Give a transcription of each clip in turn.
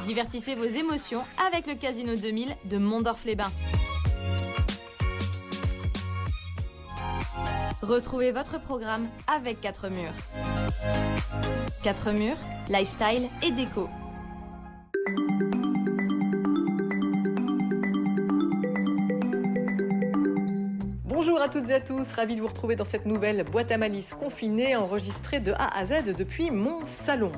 Divertissez vos émotions avec le Casino 2000 de Mondorf-les-Bains. Retrouvez votre programme avec 4 murs. 4 murs, lifestyle et déco. Bonjour à toutes et à tous, ravi de vous retrouver dans cette nouvelle boîte à malice confinée enregistrée de A à Z depuis mon salon.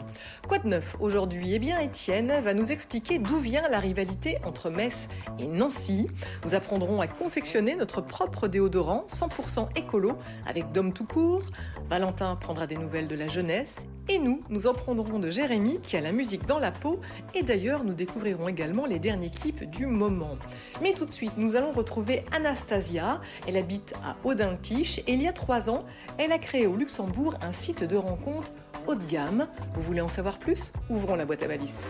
Quoi de neuf aujourd'hui ? Eh bien Étienne va nous expliquer d'où vient la rivalité entre Metz et Nancy. Nous apprendrons à confectionner notre propre déodorant 100% écolo avec Dom tout court. Valentin prendra des nouvelles de la jeunesse. Et nous en prendrons de Jérémy qui a la musique dans la peau. Et d'ailleurs, nous découvrirons également les derniers clips du moment. Mais tout de suite, nous allons retrouver Anastasia. Elle habite à Audintiche et il y a 3 ans, elle a créé au Luxembourg un site de rencontre haut de gamme. Vous voulez en savoir plus ? Ouvrons la boîte à malice.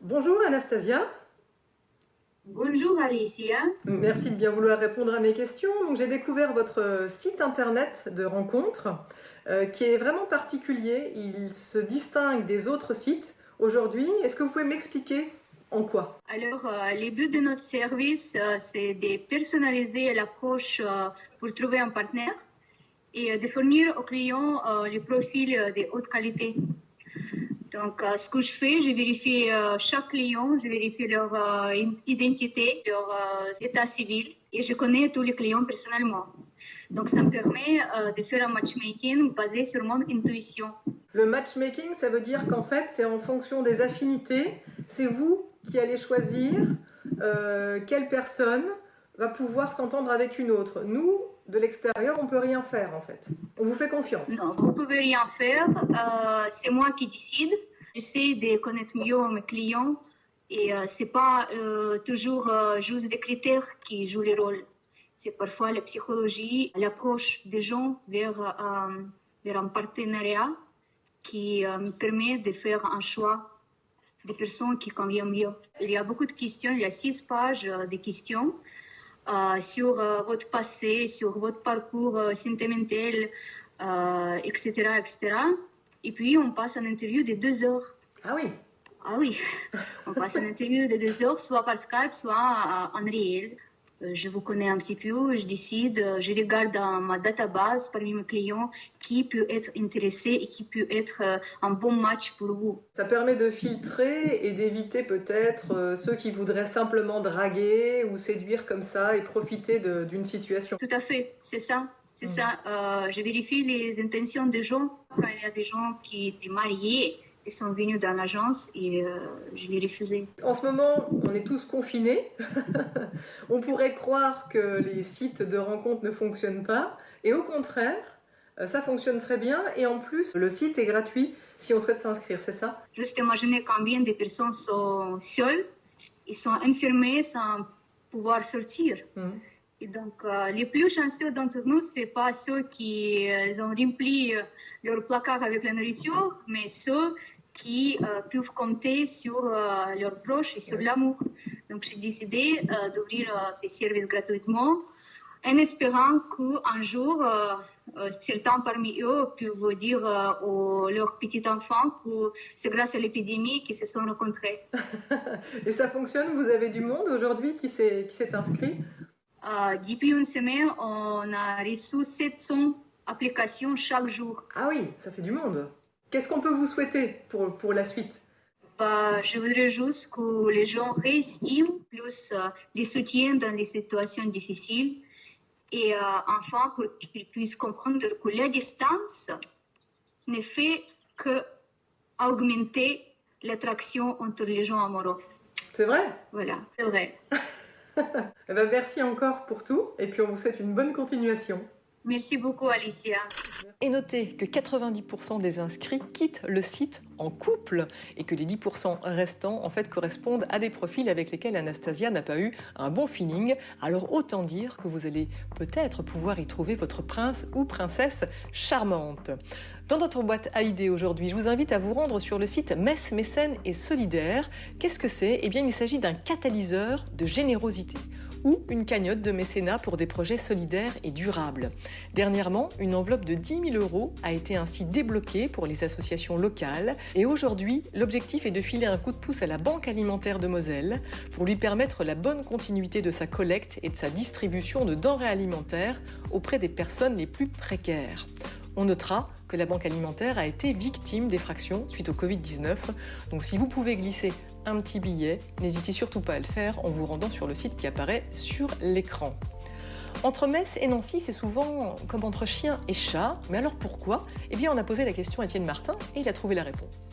Bonjour Anastasia. Bonjour Alicia. Merci de bien vouloir répondre à mes questions. Donc, j'ai découvert votre site internet de rencontre qui est vraiment particulier. Il se distingue des autres sites aujourd'hui. Est-ce que vous pouvez m'expliquer en quoi ? Alors, le but de notre service, c'est de personnaliser l'approche pour trouver un partenaire et de fournir aux clients les profils de haute qualité. Donc, ce que je fais, je vérifie chaque client, je vérifie leur identité, leur état civil et je connais tous les clients personnellement. Donc, ça me permet de faire un matchmaking basé sur mon intuition. Le matchmaking, ça veut dire qu'en fait, c'est en fonction des affinités. C'est vous qui allez choisir quelle personne va pouvoir s'entendre avec une autre. Nous, de l'extérieur, on ne peut rien faire en fait. On vous fait confiance. Non, vous ne pouvez rien faire. C'est moi qui décide. J'essaie de connaître mieux mes clients et ce n'est pas toujours juste des critères qui jouent le rôle. C'est parfois la psychologie, l'approche des gens vers un partenariat qui me permet de faire un choix des personnes qui conviennent mieux. Il y a beaucoup de questions, il y a 6 pages de questions. Sur votre passé, sur votre parcours sentimental, etc., etc. Et puis, on passe une interview de 2 heures. Ah oui. Ah oui, on passe une interview de 2 heures, soit par Skype, soit en réel. Je vous connais un petit peu, je décide, je regarde dans ma database parmi mes clients qui peut être intéressé et qui peut être un bon match pour vous. Ça permet de filtrer et d'éviter peut-être ceux qui voudraient simplement draguer ou séduire comme ça et profiter d'une situation. Tout à fait, c'est ça. C'est ça. Je vérifie les intentions des gens. Quand il y a des gens qui étaient mariés, ils sont venus dans l'agence et je les refusais. En ce moment, on est tous confinés. On pourrait croire que les sites de rencontres ne fonctionnent pas. Et au contraire, ça fonctionne très bien. Et en plus, le site est gratuit si on souhaite s'inscrire, c'est ça ? Juste imaginer combien de personnes sont seules. Ils sont enfermés sans pouvoir sortir. Et donc, les plus chanceux d'entre nous, ce n'est pas ceux qui ont rempli leur placard avec la nourriture, mais ceux qui peuvent compter sur leurs proches et sur l'amour. Donc, j'ai décidé d'ouvrir ces services gratuitement en espérant qu'un jour, certains parmi eux peuvent dire à leurs petits-enfants que c'est grâce à l'épidémie qu'ils se sont rencontrés. Et ça fonctionne ? Vous avez du monde aujourd'hui qui s'est inscrit ? Depuis une semaine, on a reçu 700 applications chaque jour. Ah oui, ça fait du monde. Qu'est-ce qu'on peut vous souhaiter pour la suite ? Je voudrais juste que les gens réestiment plus les soutiens dans les situations difficiles et enfin pour qu'ils puissent comprendre que la distance ne fait qu'augmenter l'attraction entre les gens amoureux. C'est vrai ? Voilà, c'est vrai. Merci encore pour tout et puis on vous souhaite une bonne continuation. Merci beaucoup, Alicia. Et notez que 90% des inscrits quittent le site en couple et que les 10% restants en fait correspondent à des profils avec lesquels Anastasia n'a pas eu un bon feeling. Alors autant dire que vous allez peut-être pouvoir y trouver votre prince ou princesse charmante. Dans notre boîte à idées aujourd'hui, je vous invite à vous rendre sur le site Messe, Mécène et Solidaire. Qu'est-ce que c'est ? Eh bien, il s'agit d'un catalyseur de générosité ou une cagnotte de mécénat pour des projets solidaires et durables. Dernièrement, une enveloppe de 10 000 € a été ainsi débloquée pour les associations locales et aujourd'hui, l'objectif est de filer un coup de pouce à la Banque alimentaire de Moselle pour lui permettre la bonne continuité de sa collecte et de sa distribution de denrées alimentaires auprès des personnes les plus précaires. On notera que la Banque alimentaire a été victime d'effractions suite au Covid-19. Donc si vous pouvez glisser un petit billet, n'hésitez surtout pas à le faire en vous rendant sur le site qui apparaît sur l'écran. Entre Metz et Nancy, c'est souvent comme entre chien et chat. Mais alors pourquoi ? Eh bien, on a posé la question à Étienne Martin et il a trouvé la réponse.